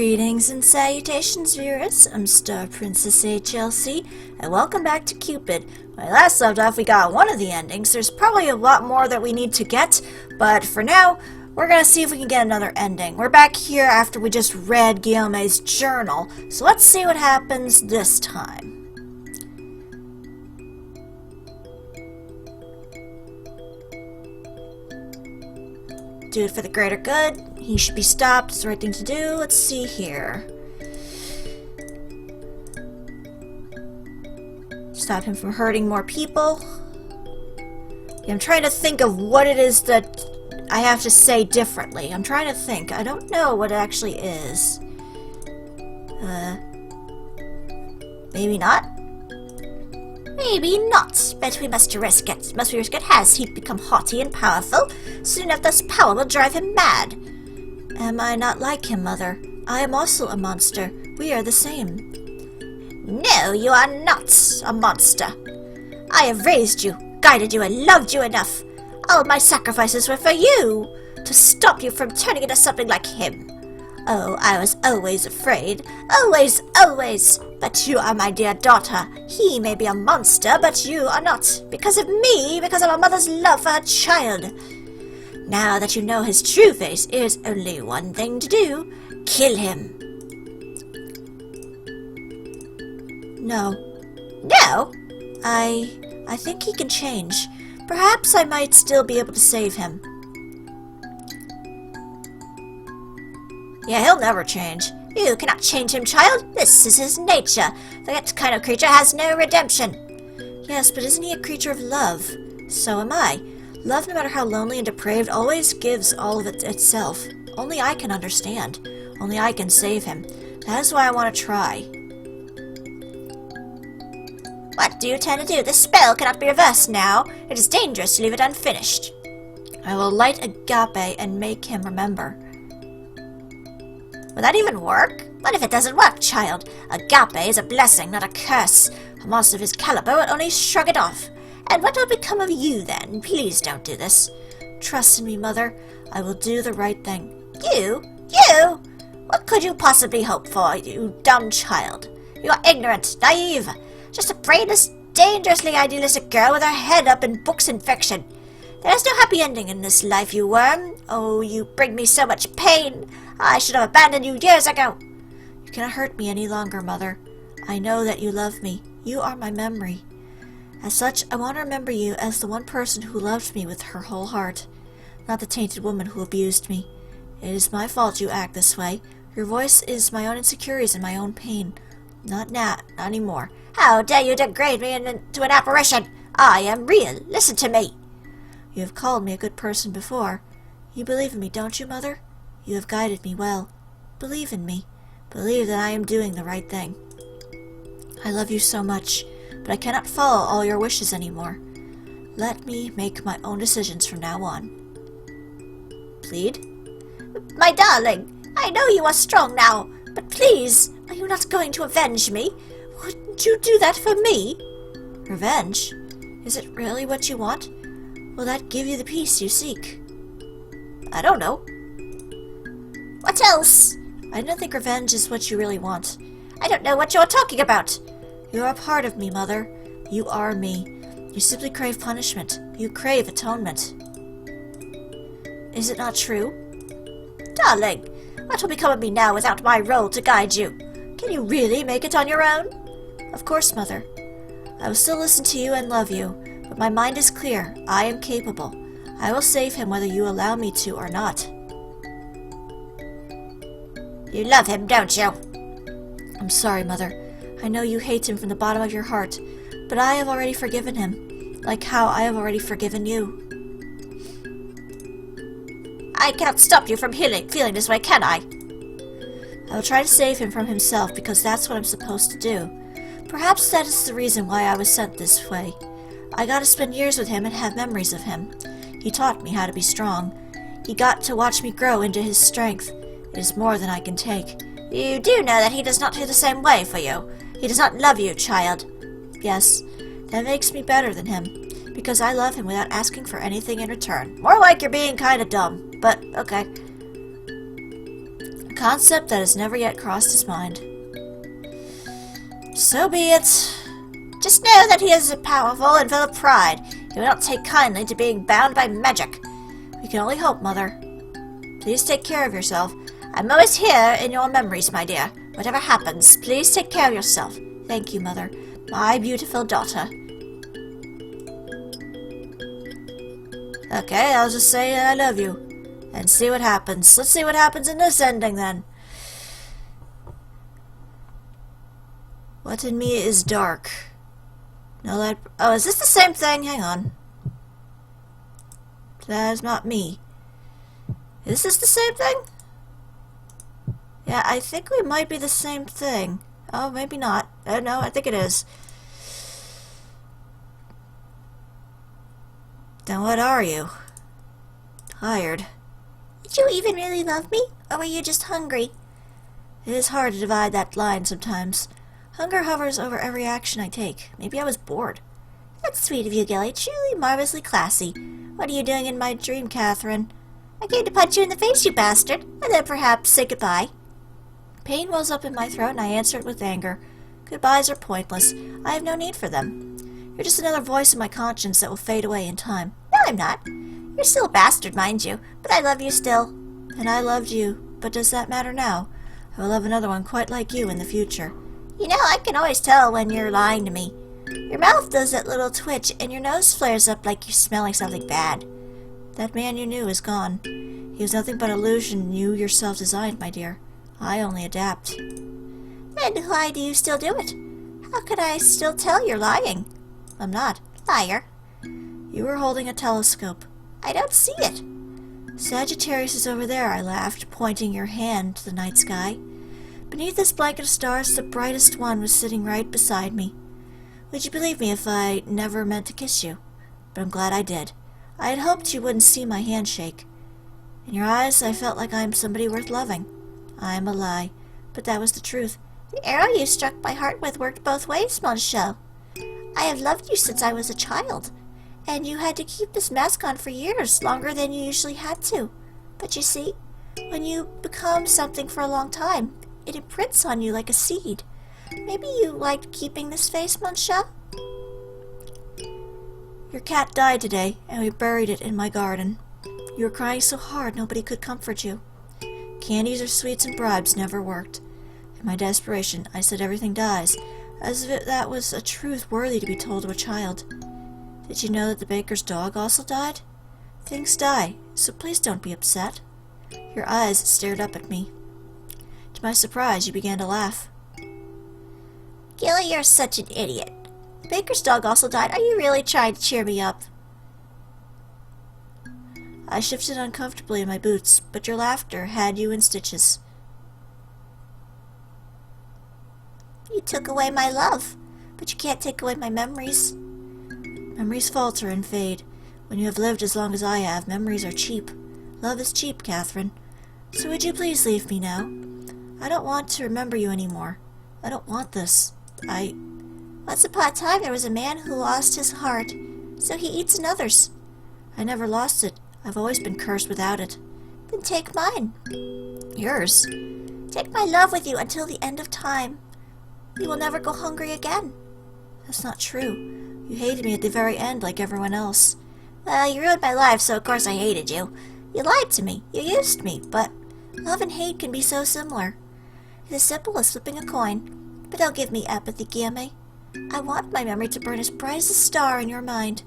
Greetings and salutations, viewers. I'm StarPrincessHLC, and welcome back to Cupid. When I last left off, we got one of the endings. There's probably a lot more that we need to get, but for now, we're gonna see if we can get another ending. We're back here after we just read Guillaume's journal, so let's see what happens this time. Do it for the greater good. He should be stopped. It's the right thing to do. Let's see here. Stop him from hurting more people. Yeah, I'm trying to think of what it is that I have to say differently. I'm trying to think. I don't know what it actually is. Maybe not? Maybe not, but we must risk it. Must we risk it? Has he become haughty and powerful? Soon enough, this power will drive him mad. Am I not like him, Mother? I am also a monster. We are the same. No, you are not a monster. I have raised you, guided you, and loved you enough. All my sacrifices were for you, to stop you from turning into something like him. Oh, I was always afraid. Always, always. But you are my dear daughter. He may be a monster, but you are not. Because of me, because of a mother's love for her child. Now that you know his true face, there is only one thing to do. Kill him. No. No? I think he can change. Perhaps I might still be able to save him. Yeah, he'll never change. You cannot change him, child. This is his nature. That kind of creature has no redemption. Yes, but isn't he a creature of love? So am I. Love, no matter how lonely and depraved, always gives all of it itself. Only I can understand. Only I can save him. That is why I want to try. What do you intend to do? This spell cannot be reversed now. It is dangerous to leave it unfinished. I will light agape and make him remember. Will that even work? What if it doesn't work, child? Agape is a blessing, not a curse. A monster of his caliber would only shrug it off. And what will become of you, then? Please don't do this. Trust in me, Mother. I will do the right thing. You? You? What could you possibly hope for, you dumb child? You are ignorant, naive. Just a brainless, dangerously idealistic girl with her head up in books and fiction. There is no happy ending in this life, you worm. Oh, you bring me so much pain. I should have abandoned you years ago. You cannot hurt me any longer, Mother. I know that you love me. You are my memory. As such, I want to remember you as the one person who loved me with her whole heart, not the tainted woman who abused me. It is my fault you act this way. Your voice is my own insecurities and my own pain. Not anymore. How dare you degrade me into an apparition? I am real. Listen to me. You have called me a good person before. You believe in me, don't you, Mother? You have guided me well. Believe in me. Believe that I am doing the right thing. I love you so much, but I cannot follow all your wishes anymore. Let me make my own decisions from now on. Plead? My darling, I know you are strong now, but please, are you not going to avenge me? Wouldn't you do that for me? Revenge? Is it really what you want? Will that give you the peace you seek? I don't know. What else? I don't think revenge is what you really want. I don't know what you're talking about. You are a part of me, Mother. You are me. You simply crave punishment. You crave atonement. Is it not true? Darling, what will become of me now without my role to guide you? Can you really make it on your own? Of course, Mother. I will still listen to you and love you, but my mind is clear. I am capable. I will save him whether you allow me to or not. You love him, don't you? I'm sorry, Mother. I know you hate him from the bottom of your heart, but I have already forgiven him, like how I have already forgiven you. I cannot stop you from feeling this way, can I? I will try to save him from himself because that's what I'm supposed to do. Perhaps that is the reason why I was sent this way. I got to spend years with him and have memories of him. He taught me how to be strong. He got to watch me grow into his strength. It is more than I can take. You do know that he does not feel the same way for you. He does not love you, child. Yes, that makes me better than him, because I love him without asking for anything in return. More like you're being kinda dumb, but okay. concept that has never yet crossed his mind. So be it. Just know that he is powerful and full of pride. He will not take kindly to being bound by magic. We can only hope, Mother. Please take care of yourself. I'm always here in your memories, my dear. Whatever happens, please take care of yourself. Thank you, Mother. My beautiful daughter. Okay, I'll just say I love you. And see what happens. Let's see what happens in this ending, then. What in me is dark? No light... Oh, is this the same thing? Hang on. That is not me. Is this the same thing? Yeah, I think we might be the same thing. Oh, maybe not. Oh, no, I think it is. Then what are you? Tired. Did you even really love me? Or were you just hungry? It is hard to divide that line sometimes. Hunger hovers over every action I take. Maybe I was bored. That's sweet of you, Gilly. Truly marvelously classy. What are you doing in my dream, Catherine? I came to punch you in the face, you bastard, and then perhaps say goodbye. Pain wells up in my throat, and I answer it with anger. Goodbyes are pointless. I have no need for them. You're just another voice in my conscience that will fade away in time. No, I'm not. You're still a bastard, mind you, but I love you still. And I loved you, but does that matter now? I will love another one quite like you in the future. You know, I can always tell when you're lying to me. Your mouth does that little twitch, and your nose flares up like you're smelling something bad. That man you knew is gone. He was nothing but illusion you yourself designed, my dear. I only adapt. Then why do you still do it? How could I still tell you're lying? I'm not. Liar. You were holding a telescope. I don't see it. Sagittarius is over there, I laughed, pointing your hand to the night sky. Beneath this blanket of stars, the brightest one was sitting right beside me. Would you believe me if I never meant to kiss you? But I'm glad I did. I had hoped you wouldn't see my hand shake. In your eyes, I felt like I'm somebody worth loving. I am a lie, but that was the truth. The arrow you struck my heart with worked both ways, Monsieur. I have loved you since I was a child, and you had to keep this mask on for years, longer than you usually had to. But you see, when you become something for a long time, it imprints on you like a seed. Maybe you liked keeping this face, Monsieur? Your cat died today, and we buried it in my garden. You were crying so hard nobody could comfort you. Candies or sweets and bribes never worked. In my desperation, I said everything dies, as if that was a truth worthy to be told to a child. Did you know that the baker's dog also died? Things die, so please don't be upset. Your eyes stared up at me. To my surprise, you began to laugh. Gilly, you're such an idiot. The baker's dog also died. Are you really trying to cheer me up? I shifted uncomfortably in my boots, but your laughter had you in stitches. You took away my love, but you can't take away my memories. Memories falter and fade. When you have lived as long as I have, memories are cheap. Love is cheap, Catherine. So would you please leave me now? I don't want to remember you anymore. I don't want this. Once upon a time there was a man who lost his heart, so he eats another's. I never lost it. I've always been cursed without it. Then take mine. Yours? Take my love with you until the end of time. You will never go hungry again. That's not true. You hated me at the very end like everyone else. Well, you ruined my life, so of course I hated you. You lied to me. You used me. But love and hate can be so similar. It's as simple as flipping a coin. But don't give me apathy, Guillaume. I want my memory to burn as bright as a star in your mind.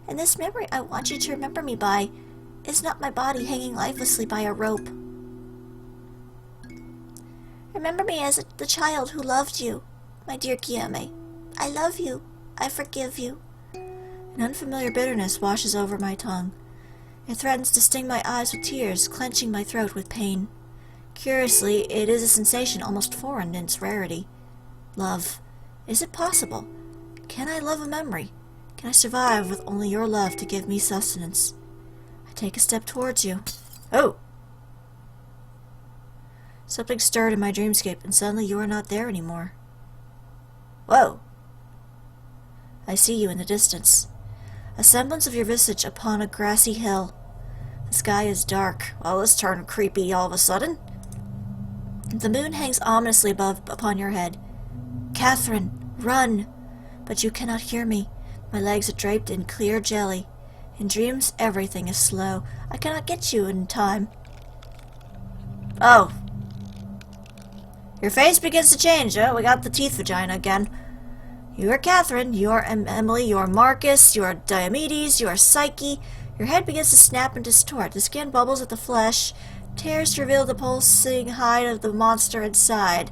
And this memory I want you to remember me by is not my body hanging lifelessly by a rope. Remember me as the child who loved you, my dear Guillaume. I love you. I forgive you. An unfamiliar bitterness washes over my tongue. It threatens to sting my eyes with tears, clenching my throat with pain. Curiously, it is a sensation almost foreign in its rarity. Love. Is it possible? Can I love a memory? Can I survive with only your love to give me sustenance? I take a step towards you. Oh! Something stirred in my dreamscape, and suddenly you are not there anymore. Whoa! I see you in the distance. A semblance of your visage upon a grassy hill. The sky is dark. Well, this turned creepy all of a sudden. The moon hangs ominously upon your head. Catherine, run! But you cannot hear me. My legs are draped in clear jelly. In dreams, everything is slow. I cannot get you in time. Oh. Your face begins to change, huh? We got the teeth vagina again. You are Catherine, you are Emily, you are Marcus, you are Diomedes, you are Psyche. Your head begins to snap and distort. The skin bubbles at the flesh. Tears reveal the pulsing hide of the monster inside.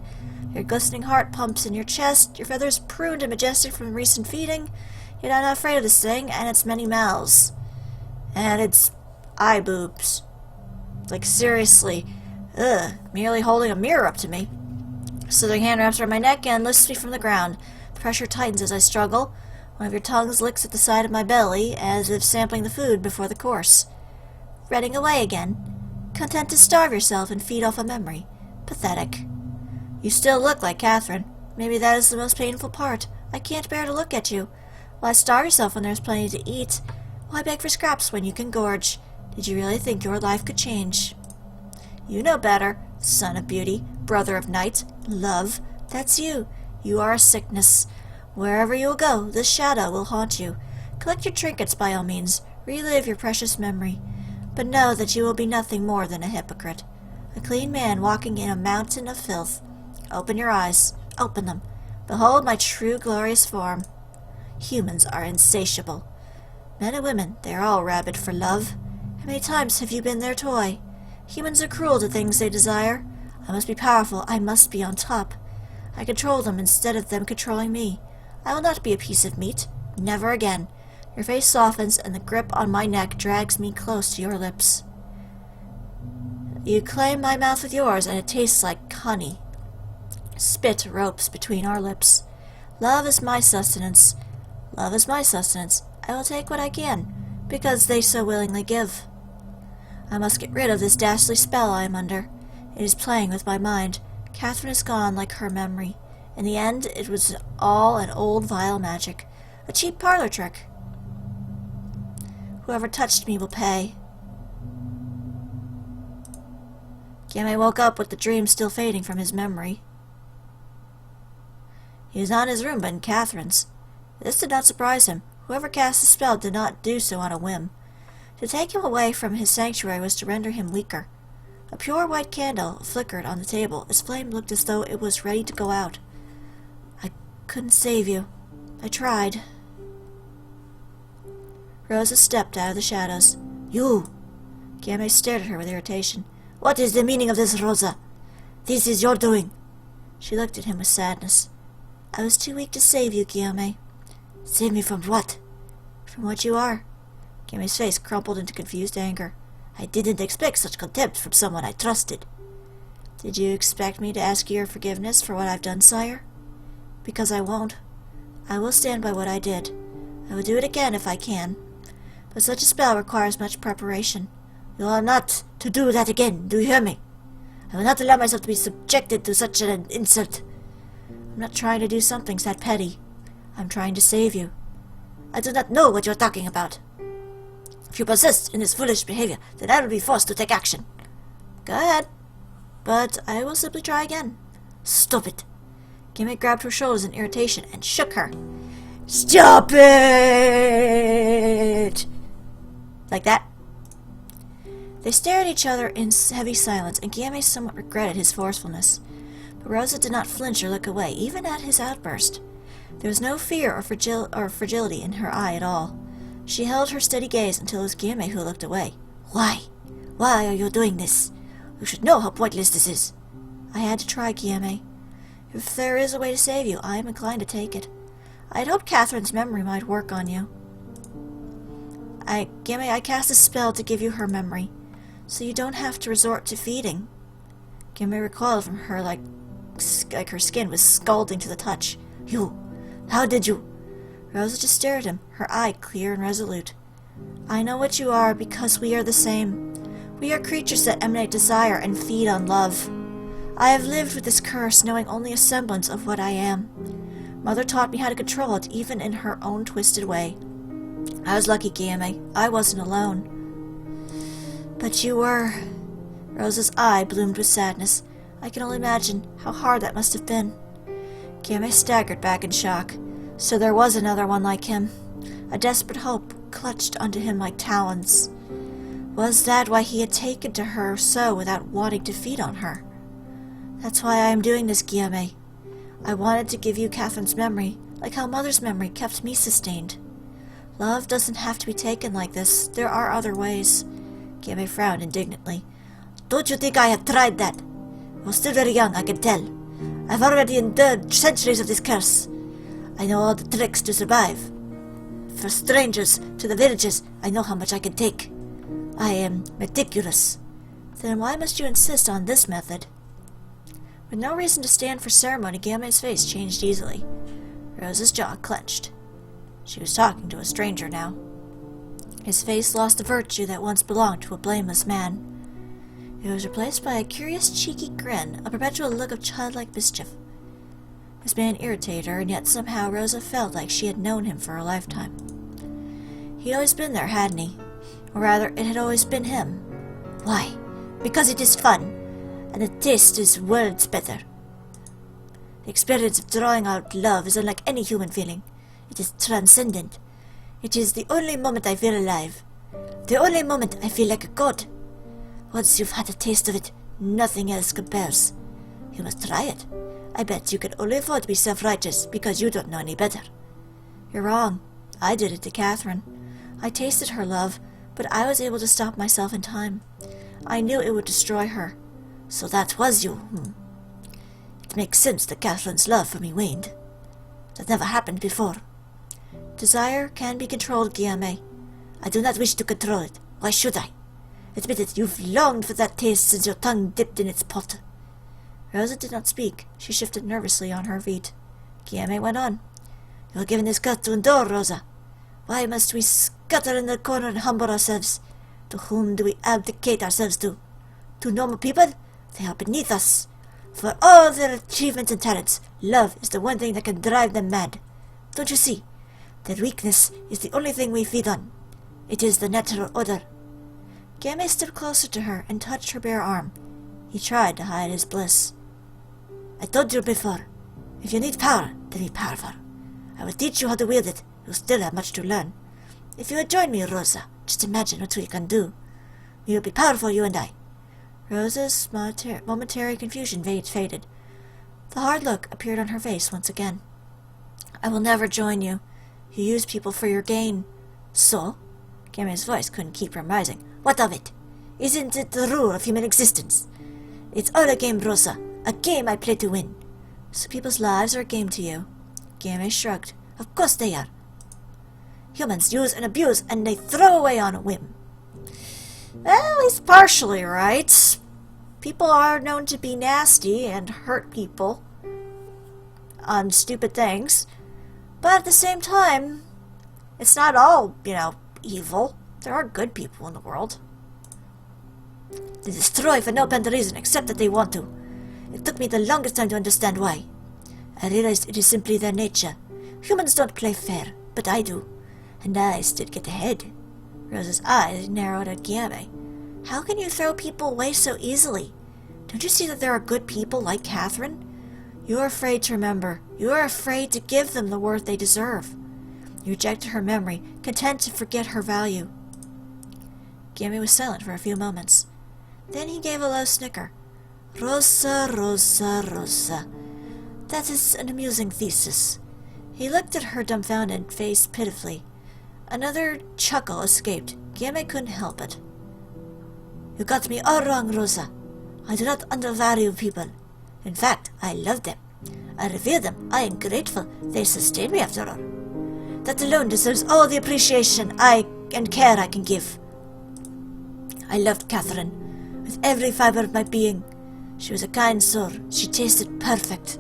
Your glistening heart pumps in your chest. Your feathers pruned and majestic from recent feeding. Yet I'm not afraid of this thing, and its many mouths. And its eye boobs. Like, seriously. Ugh. Merely holding a mirror up to me. A slithering hand wraps around my neck and lifts me from the ground. The pressure tightens as I struggle. One of your tongues licks at the side of my belly, as if sampling the food before the course. Running away again. Content to starve yourself and feed off a memory. Pathetic. You still look like Catherine. Maybe that is the most painful part. I can't bear to look at you. Why starve yourself when there's plenty to eat? Why beg for scraps when you can gorge? Did you really think your life could change? You know better, son of beauty, brother of night, love. That's you. You are a sickness. Wherever you will go, this shadow will haunt you. Collect your trinkets by all means. Relive your precious memory. But know that you will be nothing more than a hypocrite. A clean man walking in a mountain of filth. Open your eyes. Open them. Behold my true glorious form. Humans are insatiable. Men and women, they are all rabid for love. How many times have you been their toy? Humans are cruel to things they desire. I must be powerful. I must be on top. I control them instead of them controlling me. I will not be a piece of meat. Never again. Your face softens, and the grip on my neck drags me close to your lips. You claim my mouth with yours, and it tastes like honey. Spit ropes between our lips. Love is my sustenance. Love is my sustenance. I will take what I can, because they so willingly give. I must get rid of this ghastly spell I am under. It is playing with my mind. Catherine is gone like her memory. In the end, it was all an old vile magic. A cheap parlor trick. Whoever touched me will pay. Game woke up with the dream still fading from his memory. He was not in his room, but in Catherine's. This did not surprise him. Whoever cast the spell did not do so on a whim. To take him away from his sanctuary was to render him weaker. A pure white candle flickered on the table. Its flame looked as though it was ready to go out. I couldn't save you. I tried. Rosa stepped out of the shadows. You! Guillaume stared at her with irritation. What is the meaning of this, Rosa? This is your doing. She looked at him with sadness. I was too weak to save you, Guillaume. Save me from what? From what you are. Guillaume's face crumpled into confused anger. I didn't expect such contempt from someone I trusted. Did you expect me to ask your forgiveness for what I've done, sire? Because I won't. I will stand by what I did. I will do it again if I can. But such a spell requires much preparation. You are not to do that again, do you hear me? I will not allow myself to be subjected to such an insult. I'm not trying to do something that petty. I'm trying to save you. I do not know what you're talking about. If you persist in this foolish behavior, then I will be forced to take action. Go ahead. But I will simply try again. Stop it. Gimmick grabbed her shoulders in irritation and shook her. Stop it! Like that. They stared at each other in heavy silence, and Guillaume somewhat regretted his forcefulness. But Rosa did not flinch or look away, even at his outburst. There was no fear or fragility in her eye at all. She held her steady gaze until it was Guillaume who looked away. Why? Why are you doing this? You should know how pointless this is. I had to try, Guillaume. If there is a way to save you, I am inclined to take it. I had hoped Catherine's memory might work on you. Guillaume, I cast a spell to give you her memory, so you don't have to resort to feeding. Guillaume recoiled from her like her skin was scalding to the touch. You! How did you? Rosa just stared at him, her eye clear and resolute. I know what you are because we are the same. We are creatures that emanate desire and feed on love. I have lived with this curse, knowing only a semblance of what I am. Mother taught me how to control it, even in her own twisted way. I was lucky, Guillaume. I wasn't alone. But you were. Rosa's eye bloomed with sadness. I can only imagine how hard that must have been. Game staggered back in shock. So there was another one like him. A desperate hope clutched onto him like talons. Was that why he had taken to her so without wanting to feed on her? That's why I am doing this, Guillaume. I wanted to give you Catherine's memory, like how Mother's memory kept me sustained. Love doesn't have to be taken like this. There are other ways. Guillaume frowned indignantly. Don't you think I have tried that? I was still very young, I can tell. I've already endured centuries of this curse. I know all the tricks to survive. For strangers to the villages, I know how much I can take. I am meticulous. Then why must you insist on this method? With no reason to stand for ceremony, Guillaume's face changed easily. Rosa's jaw clenched. She was talking to a stranger now. His face lost the virtue that once belonged to a blameless man. It was replaced by a curious cheeky grin, a perpetual look of childlike mischief. This man irritated her, and yet somehow Rosa felt like she had known him for a lifetime. He'd always been there, hadn't he? Or rather, it had always been him. Why? Because it is fun, and the taste is worlds better. The experience of drawing out love is unlike any human feeling. It is transcendent. It is the only moment I feel alive. The only moment I feel like a god. Once you've had a taste of it, nothing else compares. You must try it. I bet you can only afford to be self-righteous because you don't know any better. You're wrong. I did it to Catherine. I tasted her love, but I was able to stop myself in time. I knew it would destroy her. So that was you, It makes sense that Catherine's love for me waned. That never happened before. Desire can be controlled, Guillaume. I do not wish to control it. Why should I? Admit it, you've longed for that taste since your tongue dipped in its pot. Rosa did not speak. She shifted nervously on her feet. Guillaume went on. You are given this curse to endure, Rosa. Why must we scatter in the corner and humble ourselves? To whom do we abdicate ourselves to? To normal people? They are beneath us. For all their achievements and talents, love is the one thing that can drive them mad. Don't you see? Their weakness is the only thing we feed on. It is the natural order. Guillaume stepped closer to her and touched her bare arm. He tried to hide his bliss. I told you before, if you need power, then be powerful. I will teach you how to wield it. You'll still have much to learn. If you would join me, Rosa, just imagine what we can do. We will be powerful, you and I. Rosa's momentary confusion faded. The hard look appeared on her face once again. I will never join you. You use people for your gain. So? Guillaume's voice couldn't keep from rising. What of it? Isn't it the rule of human existence? It's all a game, Rosa. A game I play to win. So people's lives are a game to you? Guillaume shrugged. Of course they are. Humans use and abuse, and they throw away on a whim. Well, he's partially right. People are known to be nasty and hurt people on stupid things. But at the same time, it's not all, evil. There are good people in the world. They destroy for no apparent reason except that they want to. It took me the longest time to understand why. I realized it is simply their nature. Humans don't play fair, but I do. And I still get ahead. Rosa's eyes narrowed at Guillaume. How can you throw people away so easily? Don't you see that there are good people like Catherine? You are afraid to remember. You are afraid to give them the worth they deserve. You rejected her memory, content to forget her value. Guillaume was silent for a few moments. Then he gave a low snicker. Rosa, Rosa, Rosa. That is an amusing thesis. He looked at her dumbfounded face pitifully. Another chuckle escaped. Guillaume couldn't help it. You got me all wrong, Rosa. I do not undervalue people. In fact, I love them. I revere them. I am grateful. They sustain me after all. That alone deserves all the appreciation and care I can give. I loved Catherine with every fiber of my being. She was a kind soul. She tasted perfect.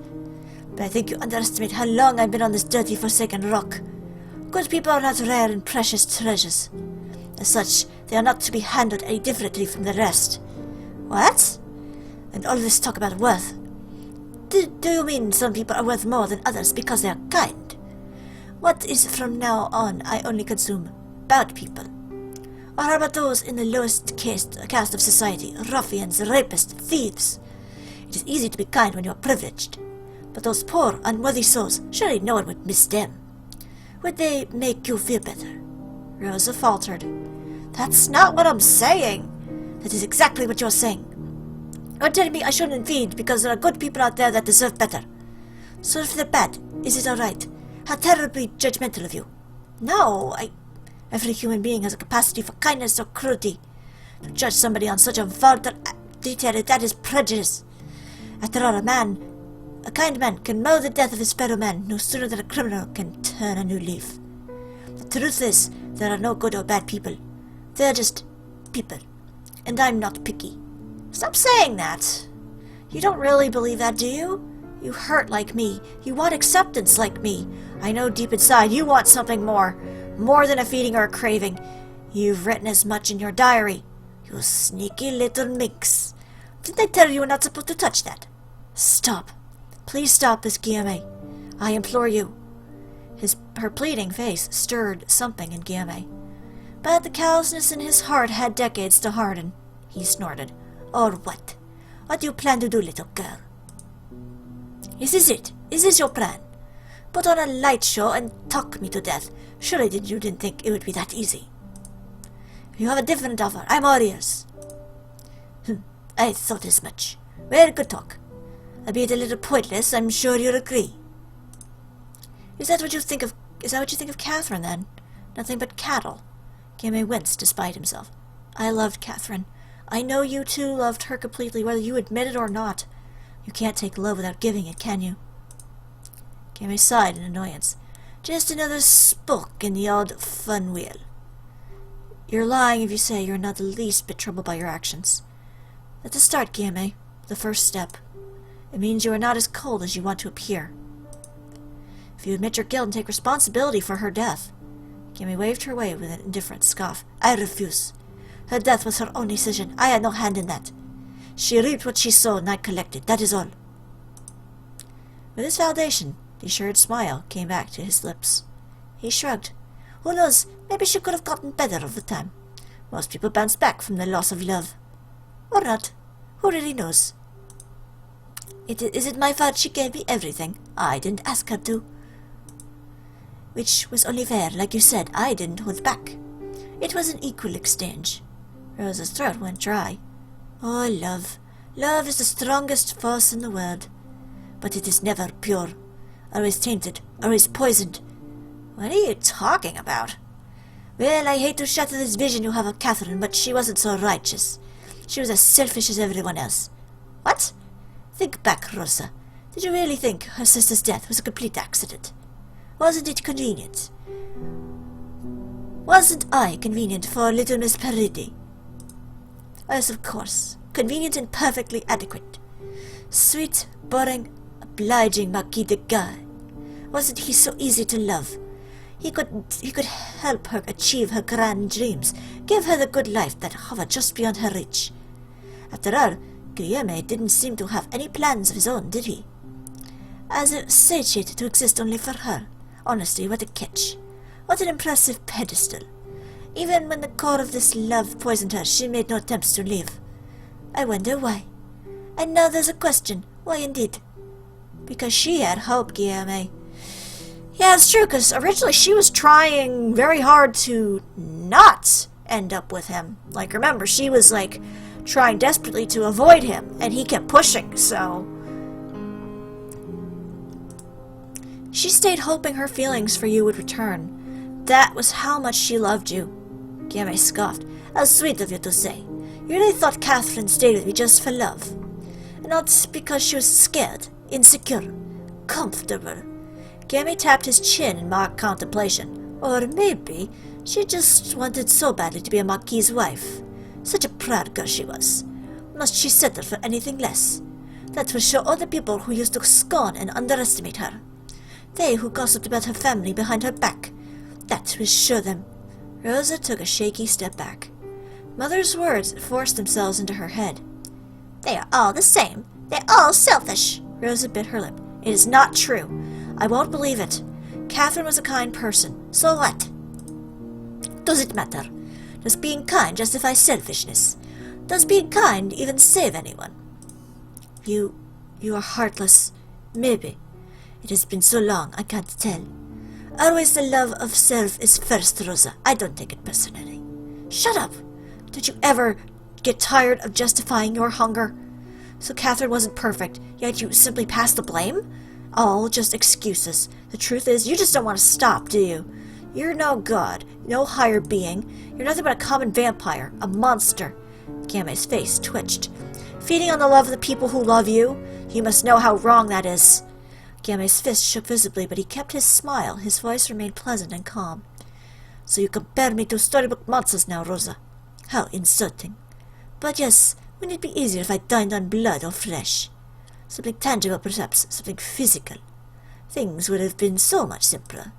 But I think you underestimate how long I've been on this dirty, forsaken rock. Good people are not rare and precious treasures. As such, they are not to be handled any differently from the rest. What? And all this talk about worth. Do you mean some people are worth more than others because they are kind? What is from now on I only consume bad people? Or how about those in the lowest caste of society, ruffians, rapists, thieves? It is easy to be kind when you are privileged. But those poor, unworthy souls, surely no one would miss them. Would they make you feel better? Rosa faltered. That's not what I'm saying. That is exactly what you're saying. You're telling me I shouldn't feed because there are good people out there that deserve better. So if they're bad, is it alright? How terribly judgmental of you. No, every human being has a capacity for kindness or cruelty. To judge somebody on such a vulgar detail, that is prejudice. After all, a kind man can mow the death of his fellow man no sooner than a criminal can turn a new leaf. The truth is, there are no good or bad people. They're just people. And I'm not picky. Stop saying that. You don't really believe that, do you? You hurt like me. You want acceptance like me. I know deep inside you want something more. More than a feeding or a craving. You've written as much in your diary. You sneaky little minx. Didn't I tell you we're not supposed to touch that? Stop. Please stop, Miss Guillemette. I implore you. Her pleading face stirred something in Guillemette. But the callousness in his heart had decades to harden. He snorted. Or what? What do you plan to do, little girl? Is this it? Is this your plan? Put on a light show and talk me to death. Surely you didn't think it would be that easy. If you have a different offer, I'm all ears. I thought as much. Very good talk. Albeit a little pointless, I'm sure you'll agree. Is that what you think of Catherine, then? Nothing but cattle. Guillemette winced despite himself. I loved Catherine. I know you too loved her completely, whether you admit it or not. You can't take love without giving it, can you? Guillemette sighed in annoyance. Just another spoke in the old fun wheel. You're lying if you say you're not the least bit troubled by your actions. That's a start, Guillemette. The first step. It means you are not as cold as you want to appear. If you admit your guilt and take responsibility for her death. Guillemette waved her away with an indifferent scoff. I refuse. Her death was her own decision. I had no hand in that. She reaped what she sowed and I collected. That is all. With this validation, the assured smile came back to his lips. He shrugged. Who knows, maybe she could have gotten better over time. Most people bounce back from the loss of love. Or not. Who really knows? Is it my fault she gave me everything? I didn't ask her to. Which was only fair, like you said. I didn't hold back. It was an equal exchange. Rosa's throat went dry. Oh, love. Love is the strongest force in the world. But it is never pure. Always tainted. Always poisoned. What are you talking about? Well, I hate to shatter this vision you have of Catherine, but she wasn't so righteous. She was as selfish as everyone else. What? Think back, Rosa. Did you really think her sister's death was a complete accident? Wasn't it convenient? Wasn't I convenient for little Miss Paridi? Yes, of course. Convenient and perfectly adequate. Sweet, boring, obliging Marquis de Guy. Wasn't he so easy to love? He could help her achieve her grand dreams, give her the good life that hovered just beyond her reach. After all, Guillemette didn't seem to have any plans of his own, did he? As a satiate to exist only for her. Honestly, what a catch. What an impressive pedestal. Even when the core of this love poisoned her, she made no attempts to leave. I wonder why. And now there's a question. Why indeed? Because she had hope, Guillemette. Yeah, it's true, because originally she was trying very hard to not end up with him. Like, remember, she was, like, trying desperately to avoid him, and he kept pushing, so... She stayed hoping her feelings for you would return. That was how much she loved you. Guillemette scoffed. How sweet of you to say. You really thought Catherine stayed with me just for love. Not because she was scared, insecure, comfortable. Guillemette tapped his chin in mock contemplation. Or maybe she just wanted so badly to be a marquis's wife. Such a proud girl she was. Must she settle for anything less? That will show other people who used to scorn and underestimate her. They who gossiped about her family behind her back. That will show them. Rosa took a shaky step back. Mother's words forced themselves into her head. They are all the same. They're all selfish. Rosa bit her lip. It is not true. I won't believe it. Catherine was a kind person. So what? Does it matter? Does being kind justify selfishness? Does being kind even save anyone? You You are heartless. Maybe. It has been so long, I can't tell. Always the love of self is first, Rosa. I don't take it personally. Shut up! Did you ever get tired of justifying your hunger? So Catherine wasn't perfect, yet you simply pass the blame? All just excuses. The truth is, you just don't want to stop, do you? You're no god, no higher being. You're nothing but a common vampire, a monster. Game's face twitched. Feeding on the love of the people who love you? You must know how wrong that is. Game's fist shook visibly, but he kept his smile. His voice remained pleasant and calm. So you compare me to storybook monsters now, Rosa. How insulting. But yes, wouldn't it be easier if I dined on blood or flesh? Something tangible, perhaps, something physical. Things would have been so much simpler.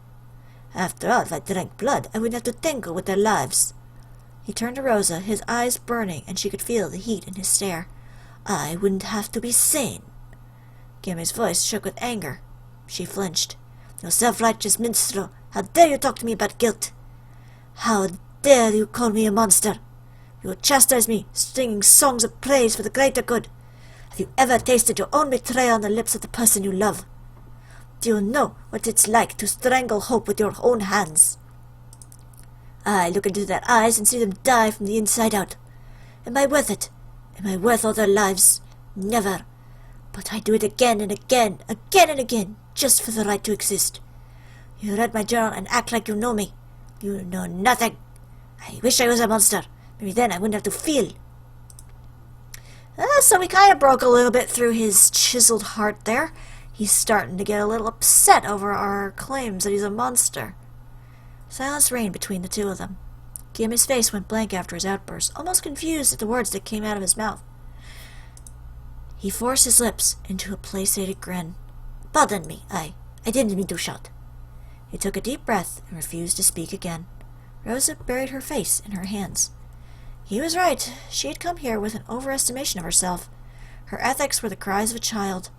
After all, if I drank blood, I wouldn't have to tangle with their lives. He turned to Rosa, his eyes burning, and she could feel the heat in his stare. I wouldn't have to be sane. Game's voice shook with anger. She flinched. You self-righteous minstrel, how dare you talk to me about guilt? How dare you call me a monster? You will chastise me, singing songs of praise for the greater good. Have you ever tasted your own betrayal on the lips of the person you love? Do you know what it's like to strangle hope with your own hands? I look into their eyes and see them die from the inside out. Am I worth it? Am I worth all their lives? Never. But I do it again and again, again and again, just for the right to exist. You read my journal and act like you know me. You know nothing. I wish I was a monster. Maybe then I wouldn't have to feel. So we kind of broke a little bit through his chiseled heart there. He's starting to get a little upset over our claims that he's a monster. Silence reigned between the two of them. Game's face went blank after his outburst, almost confused at the words that came out of his mouth. He forced his lips into a placated grin. Pardon me, I didn't mean to shout. He took a deep breath and refused to speak again. Rosa buried her face in her hands. He was right. She had come here with an overestimation of herself. Her ethics were the cries of a child.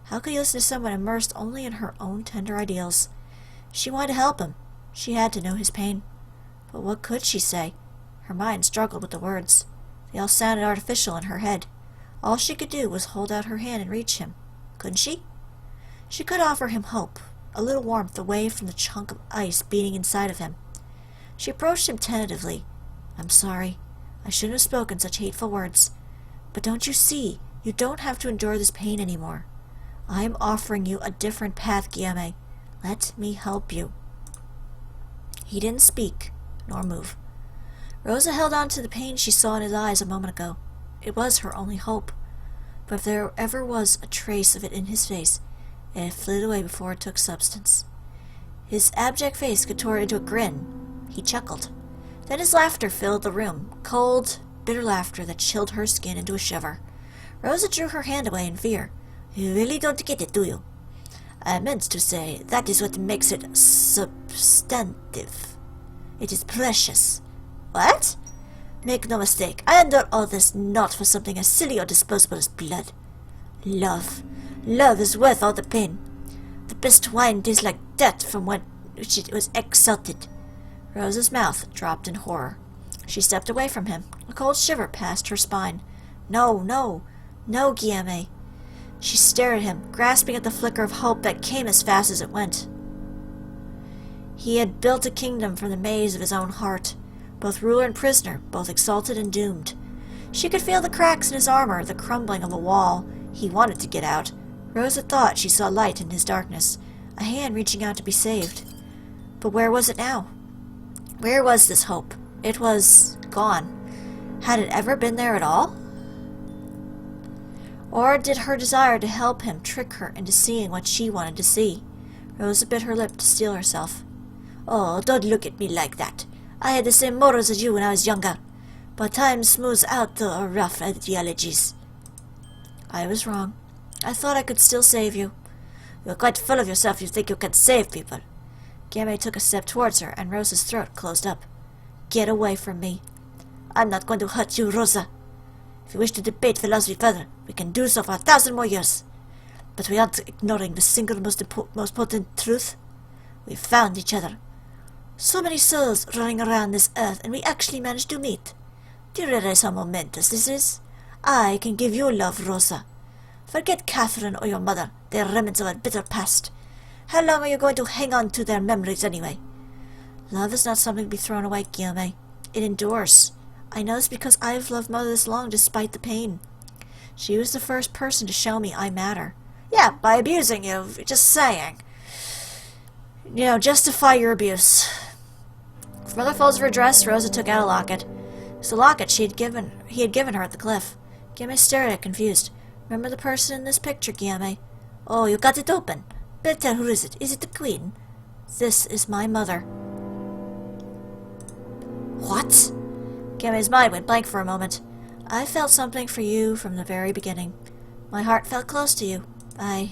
How could he listen to someone immersed only in her own tender ideals? She wanted to help him. She had to know his pain. But what could she say? Her mind struggled with the words. They all sounded artificial in her head. All she could do was hold out her hand and reach him. Couldn't she? She could offer him hope, a little warmth away from the chunk of ice beating inside of him. She approached him tentatively. I'm sorry. I shouldn't have spoken such hateful words. But don't you see? You don't have to endure this pain anymore. I am offering you a different path, Guillaume. Let me help you. He didn't speak, nor move. Rosa held on to the pain she saw in his eyes a moment ago. It was her only hope. But if there ever was a trace of it in his face, it had flitted away before it took substance. His abject face contorted into a grin. He chuckled. Then his laughter filled the room, cold, bitter laughter that chilled her skin into a shiver. Rosa drew her hand away in fear. You really don't get it, do you? I meant to say, that is what makes it substantive. It is precious. What? Make no mistake, I endure all this not for something as silly or disposable as blood. Love. Love is worth all the pain. The best wine tastes like death from which it was exalted. Rosa's mouth dropped in horror. She stepped away from him. A cold shiver passed her spine. No, no, no, Guillaume. She stared at him, grasping at the flicker of hope that came as fast as it went. He had built a kingdom from the maze of his own heart, both ruler and prisoner, both exalted and doomed. She could feel the cracks in his armor, the crumbling of the wall. He wanted to get out. Rosa thought she saw light in his darkness, a hand reaching out to be saved. But where was it now? Where was this hope? It was gone. Had it ever been there at all? Or did her desire to help him trick her into seeing what she wanted to see? Rosa bit her lip to steel herself. Oh, don't look at me like that. I had the same morals as you when I was younger, but time smooths out the rough ideologies. I was wrong. I thought I could still save you. You're quite full of yourself if you think you can save people. Game took a step towards her, and Rosa's throat closed up. Get away from me. I'm not going to hurt you, Rosa. If you wish to debate philosophy further, we can do so for 1,000 more years. But we aren't ignoring the single most potent truth. We've found each other. So many souls running around this earth, and we actually managed to meet. Do you realize how momentous this is? I can give you love, Rosa. Forget Catherine or your mother. They're remnants of a bitter past. How long are you going to hang on to their memories anyway? Love is not something to be thrown away, Guillaume. It endures. I know this because I've loved Mother this long despite the pain. She was the first person to show me I matter. Yeah, by abusing you. Just saying. You know, justify your abuse. From other folds of her dress, Rosa took out a locket. It was the locket he had given her at the cliff. Guillaume stared at it, confused. Remember the person in this picture, Guillaume? Oh, you got it open. Better tell, who is it? Is it the Queen? This is my mother. What? Guillaume's mind went blank for a moment. I felt something for you from the very beginning. My heart felt close to you. I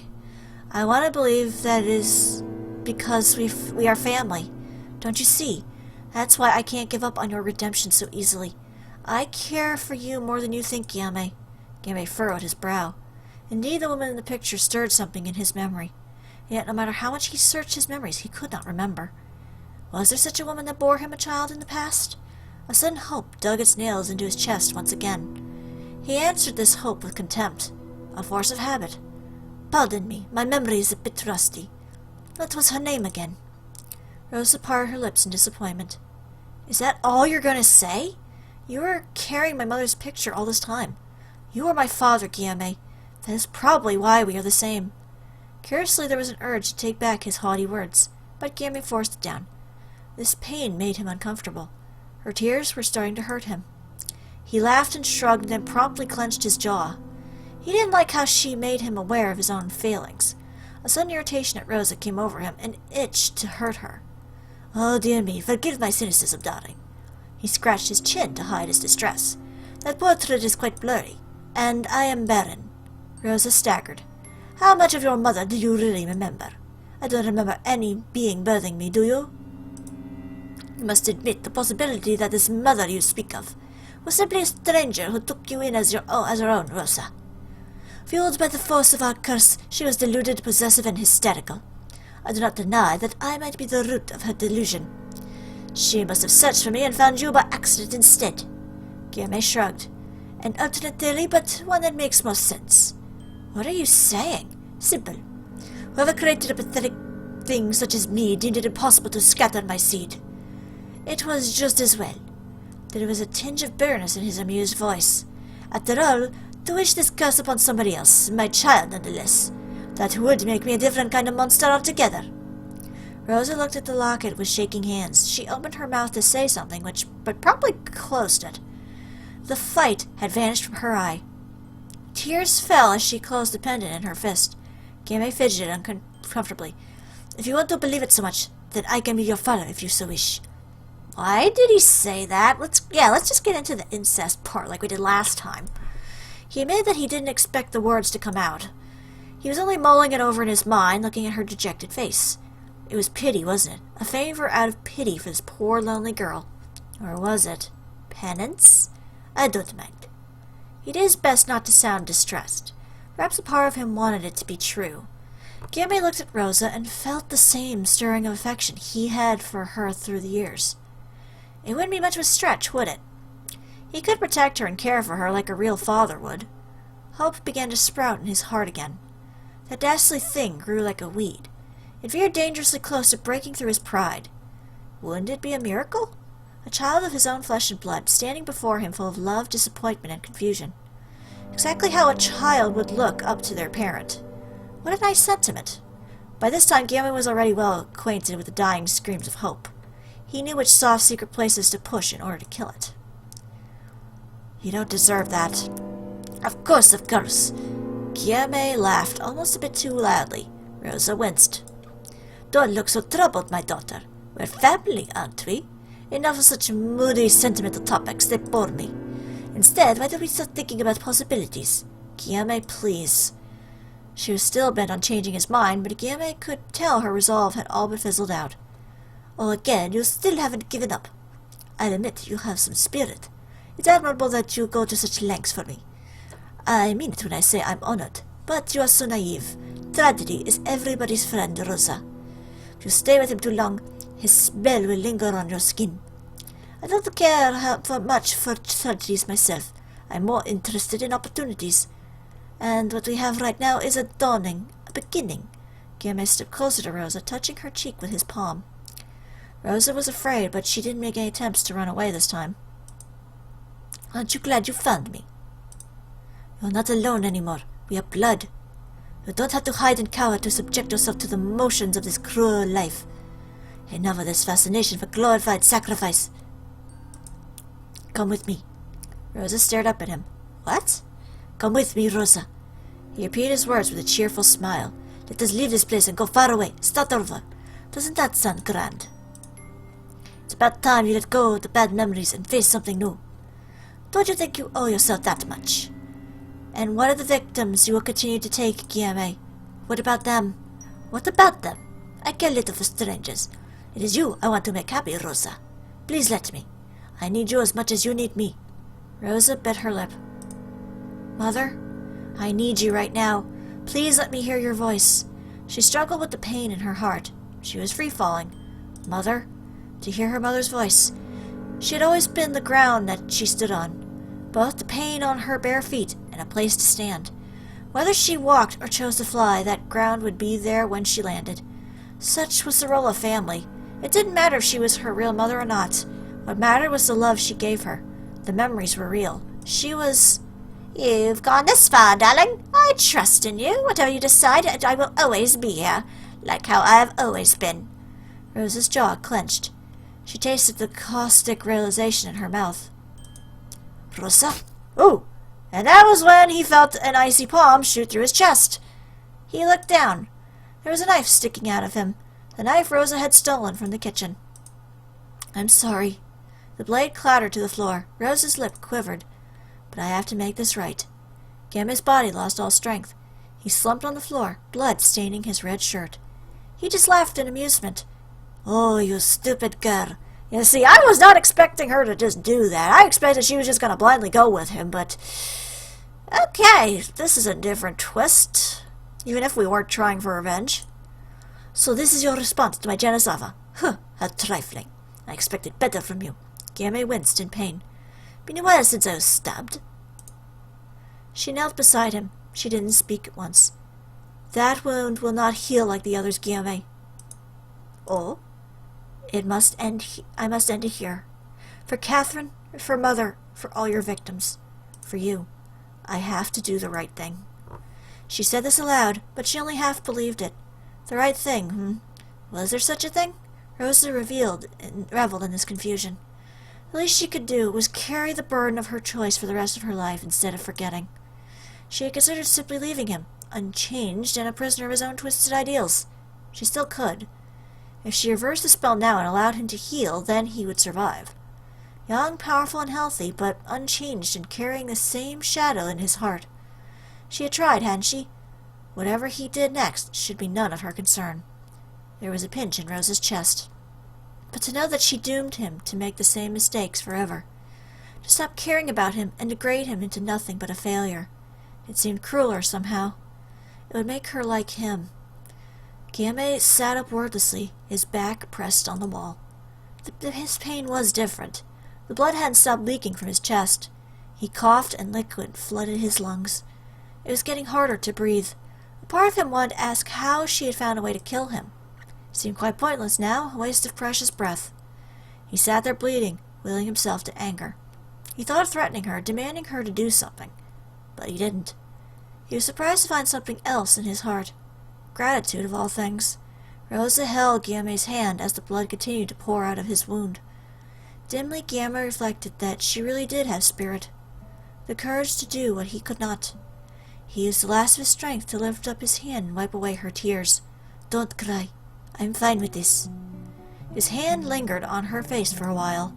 want to believe that it is because we are family. Don't you see? That's why I can't give up on your redemption so easily. I care for you more than you think, Guillaume. Guillaume furrowed his brow. Indeed, the woman in the picture stirred something in his memory. Yet, no matter how much he searched his memories, he could not remember. Was there such a woman that bore him a child in the past? A sudden hope dug its nails into his chest once again. He answered this hope with contempt, a force of habit. Pardon me, my memory is a bit rusty. What was her name again? Rosa parted her lips in disappointment. Is that all you're going to say? You were carrying my mother's picture all this time. You are my father, Guillaume. That is probably why we are the same. Curiously, there was an urge to take back his haughty words, but Guillaume forced it down. This pain made him uncomfortable. Her tears were starting to hurt him. He laughed and shrugged and then promptly clenched his jaw. He didn't like how she made him aware of his own failings. A sudden irritation at Rosa came over him and itched to hurt her. Oh, dear me, forgive my cynicism, darling. He scratched his chin to hide his distress. That portrait is quite blurry, and I am barren. Rosa staggered. How much of your mother do you really remember? I don't remember any being birthing me, do you? You must admit the possibility that this mother you speak of was simply a stranger who took you in as her own, Rosa. Fueled by the force of our curse, she was deluded, possessive, and hysterical. I do not deny that I might be the root of her delusion. She must have searched for me and found you by accident instead. Guillaume shrugged. An alternate theory, but one that makes more sense. What are you saying? Simple. Whoever created a pathetic thing such as me deemed it impossible to scatter my seed. It was just as well. There was a tinge of bitterness in his amused voice. After all, to wish this curse upon somebody else, my child nonetheless, that would make me a different kind of monster altogether. Rosa looked at the locket with shaking hands. She opened her mouth to say something, but promptly closed it. The fight had vanished from her eye. Tears fell as she closed the pendant in her fist. Guillaume fidgeted uncomfortably. If you want to believe it so much, then I can be your father if you so wish. Why did he say that? Let's just get into the incest part like we did last time. He admitted that he didn't expect the words to come out. He was only mulling it over in his mind, looking at her dejected face. It was pity, wasn't it? A favor out of pity for this poor, lonely girl. Or was it penance? I don't mind. He did his best not to sound distressed. Perhaps a part of him wanted it to be true. Guillaume looked at Rosa and felt the same stirring of affection he had for her through the years. It wouldn't be much of a stretch, would it? He could protect her and care for her like a real father would. Hope began to sprout in his heart again. That dastardly thing grew like a weed. It veered dangerously close to breaking through his pride. Wouldn't it be a miracle? A child of his own flesh and blood, standing before him full of love, disappointment, and confusion. Exactly how a child would look up to their parent. What a nice sentiment. By this time, Guillaume was already well acquainted with the dying screams of hope. He knew which soft, secret places to push in order to kill it. You don't deserve that. Of course, of course. Guillaume laughed almost a bit too loudly. Rosa winced. Don't look so troubled, my daughter. We're family, aren't we? Enough of such moody, sentimental topics, they bore me. Instead, why don't we start thinking about possibilities? Guillaume, please. She was still bent on changing his mind, but Guillaume could tell her resolve had all but fizzled out. Oh, again, you still haven't given up. I'll admit you have some spirit. It's admirable that you go to such lengths for me. I mean it when I say I'm honored, but you are so naive. Tragedy is everybody's friend, Rosa. If you stay with him too long, his spell will linger on your skin. I don't care much for tragedies myself. I'm more interested in opportunities. And what we have right now is a dawning, a beginning. Guillaume stepped closer to Rosa, touching her cheek with his palm. Rosa was afraid, but she didn't make any attempts to run away this time. Aren't you glad you found me? You're not alone anymore. We have blood. You don't have to hide and cower to subject yourself to the motions of this cruel life. Enough of this fascination for glorified sacrifice. Come with me. Rosa stared up at him. What? Come with me, Rosa. He repeated his words with a cheerful smile. Let us leave this place and go far away. Start over. Doesn't that sound grand? It's about time you let go of the bad memories and face something new. Don't you think you owe yourself that much? And what of the victims you will continue to take, Guillaume? What about them? What about them? I care little for strangers. It is you I want to make happy, Rosa. Please let me. I need you as much as you need me. Rosa bit her lip. Mother, I need you right now. Please let me hear your voice. She struggled with the pain in her heart. She was free-falling. Mother? To hear her mother's voice. She had always been the ground that she stood on, both the pain on her bare feet and a place to stand. Whether she walked or chose to fly, that ground would be there when she landed. Such was the role of family. It didn't matter if she was her real mother or not. What mattered was the love she gave her. The memories were real. She was... You've gone this far, darling. I trust in you. Whatever you decide, I will always be here, like how I have always been. Rosa's jaw clenched. She tasted the caustic realization in her mouth. Rosa? Ooh! And that was when he felt an icy palm shoot through his chest. He looked down. There was a knife sticking out of him. The knife Rosa had stolen from the kitchen. I'm sorry. The blade clattered to the floor. Rosa's lip quivered. But I have to make this right. Guillaume's body lost all strength. He slumped on the floor, blood staining his red shirt. He just laughed in amusement. Oh, you stupid girl. You see, I was not expecting her to just do that. I expected she was just going to blindly go with him, but... Okay, this is a different twist. Even if we weren't trying for revenge. So this is your response to my jealous offer. Huh, how trifling. I expected better from you. Guillaume winced in pain. Been a while since I was stabbed. She knelt beside him. She didn't speak at once. That wound will not heal like the others, Guillaume. Oh? It must end. I must end it here. For Catherine, for Mother, for all your victims. For you. I have to do the right thing. She said this aloud, but she only half believed it. The right thing, Was there such a thing? Rosa reveled in this confusion. The least she could do was carry the burden of her choice for the rest of her life instead of forgetting. She had considered simply leaving him, unchanged and a prisoner of his own twisted ideals. She still could. If she reversed the spell now and allowed him to heal, then he would survive. Young, powerful, and healthy, but unchanged and carrying the same shadow in his heart. She had tried, hadn't she? Whatever he did next should be none of her concern. There was a pinch in Rosa's chest. But to know that she doomed him to make the same mistakes forever. To stop caring about him and degrade him into nothing but a failure. It seemed crueler somehow. It would make her like him. Guillaume sat up wordlessly, his back pressed on the wall. His pain was different. The blood hadn't stopped leaking from his chest. He coughed and liquid flooded his lungs. It was getting harder to breathe. A part of him wanted to ask how she had found a way to kill him. It seemed quite pointless now, a waste of precious breath. He sat there bleeding, willing himself to anger. He thought of threatening her, demanding her to do something. But he didn't. He was surprised to find something else in his heart. Gratitude of all things. Rosa held Guillaume's hand as the blood continued to pour out of his wound. Dimly Guillaume reflected that she really did have spirit. The courage to do what he could not. He used the last of his strength to lift up his hand and wipe away her tears. Don't cry. I'm fine with this. His hand lingered on her face for a while.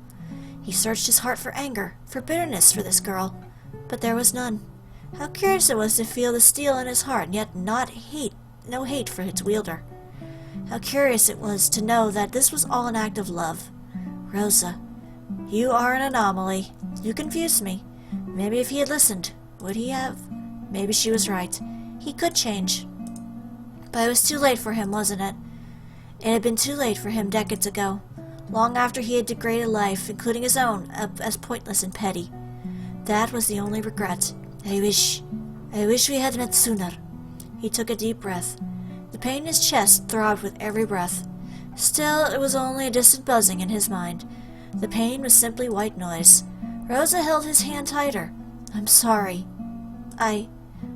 He searched his heart for anger, for bitterness for this girl, but there was none. How curious it was to feel the steel in his heart and yet no hate for its wielder. How curious it was to know that this was all an act of love. Rosa, you are an anomaly. You confused me. Maybe if he had listened, would he have? Maybe she was right. He could change. But it was too late for him, wasn't it? It had been too late for him decades ago, long after he had degraded life, including his own, as pointless and petty. That was the only regret. I I wish we had met sooner. He took a deep breath. The pain in his chest throbbed with every breath. Still, it was only a distant buzzing in his mind. The pain was simply white noise. Rosa held his hand tighter. I'm sorry.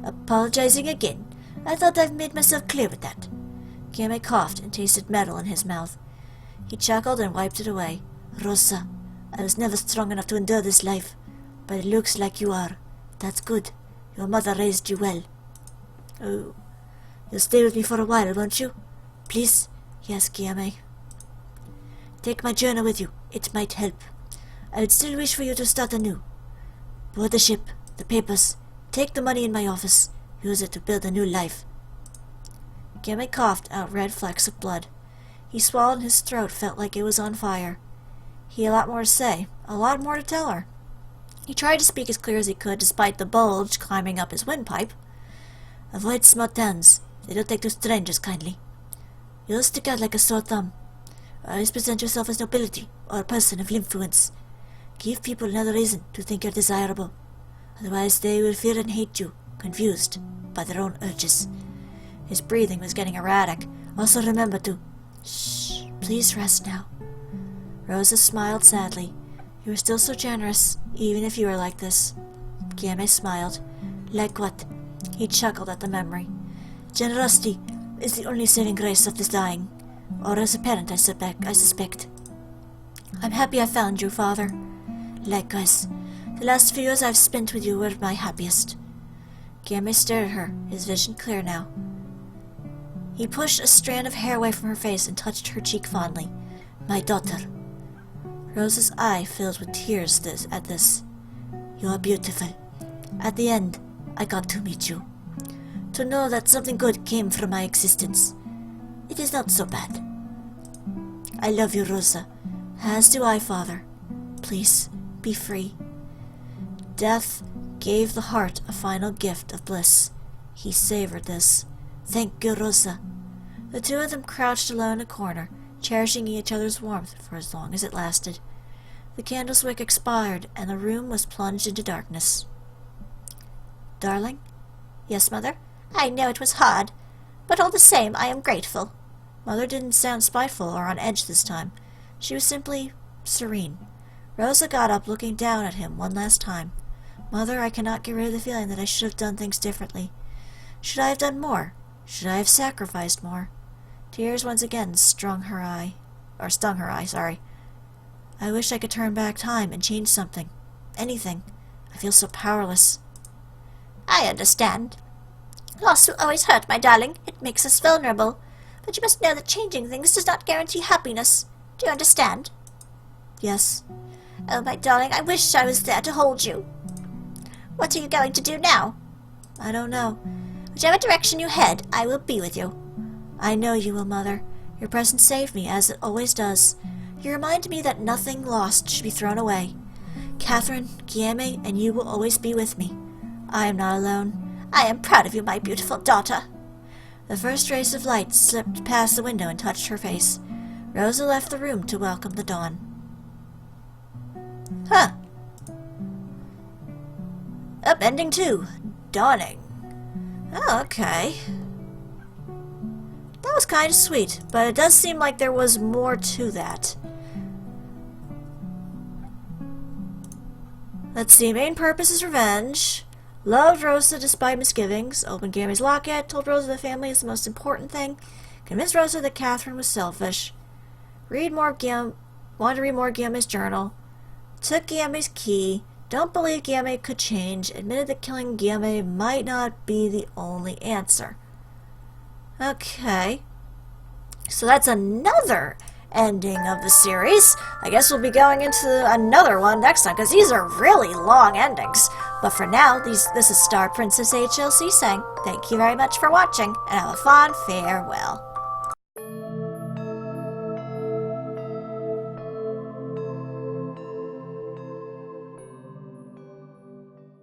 Apologizing again. I thought I've made myself clear with that. Giame coughed and tasted metal in his mouth. He chuckled and wiped it away. Rosa, I was never strong enough to endure this life, but it looks like you are. That's good. Your mother raised you well. Oh, you'll stay with me for a while, won't you? Please? Yes, Giame. Take my journal with you. It might help. I would still wish for you to start anew. Board the ship, the papers. Take the money in my office. Use it to build a new life. Giame coughed out red flecks of blood. He swallowed and his throat felt like it was on fire. He had a lot more to say, a lot more to tell her. He tried to speak as clear as he could, despite the bulge climbing up his windpipe. Avoid small towns. They don't take to strangers kindly. You'll stick out like a sore thumb. Always present yourself as nobility or a person of influence. Give people another reason to think you're desirable. Otherwise they will fear and hate you, confused by their own urges. His breathing was getting erratic. Also remember to... Shh, please rest now. Rosa smiled sadly. You were still so generous, even if you were like this. Giame smiled. Like what? He chuckled at the memory. Generosity is the only saving grace of this dying. Or as a parent, I suspect. I'm happy I found you, Father. Likewise. The last few years I've spent with you were my happiest. Giame stared at her, his vision clear now. He pushed a strand of hair away from her face and touched her cheek fondly. My daughter. Rosa's eye filled with tears at this. You are beautiful. At the end, I got to meet you. To know that something good came from my existence. It is not so bad. I love you, Rosa. As do I, Father. Please, be free. Death gave the heart a final gift of bliss. He savored this. Thank you, Rosa. The two of them crouched alone in a corner, cherishing each other's warmth for as long as it lasted. The candle's wick expired, and the room was plunged into darkness. Darling? Yes, Mother? I know it was hard, but all the same I am grateful. Mother didn't sound spiteful or on edge this time. She was simply serene. Rosa got up, looking down at him one last time. Mother, I cannot get rid of the feeling that I should have done things differently. Should I have done more? Should I have sacrificed more? Tears once again stung her eye. I wish I could turn back time and change something. Anything. I feel so powerless. I understand. Loss will always hurt, my darling. It makes us vulnerable. But you must know that changing things does not guarantee happiness. Do you understand? Yes. Oh, my darling, I wish I was there to hold you. What are you going to do now? I don't know. Whichever direction you head, I will be with you. I know you will, Mother. Your presence saved me, as it always does. You remind me that nothing lost should be thrown away. Catherine, Giame, and you will always be with me. I am not alone. I am proud of you, my beautiful daughter. The first rays of light slipped past the window and touched her face. Rosa left the room to welcome the dawn. Huh. Up, ending 2. Dawning. Oh, okay. That was kind of sweet, but it does seem like there was more to that. Let's see, main purpose is revenge. Loved Rosa despite misgivings. Opened Giame's locket. Told Rosa the family is the most important thing. Convinced Rosa that Catherine was selfish. Wanted to read more Giame's journal. Took Giame's key. Don't believe Giame could change. Admitted that killing Giame might not be the only answer. Okay. So that's another ending of the series. I guess we'll be going into another one next time, because these are really long endings. But for now, this is StarPrincessHLC saying thank you very much for watching, and have a fond farewell.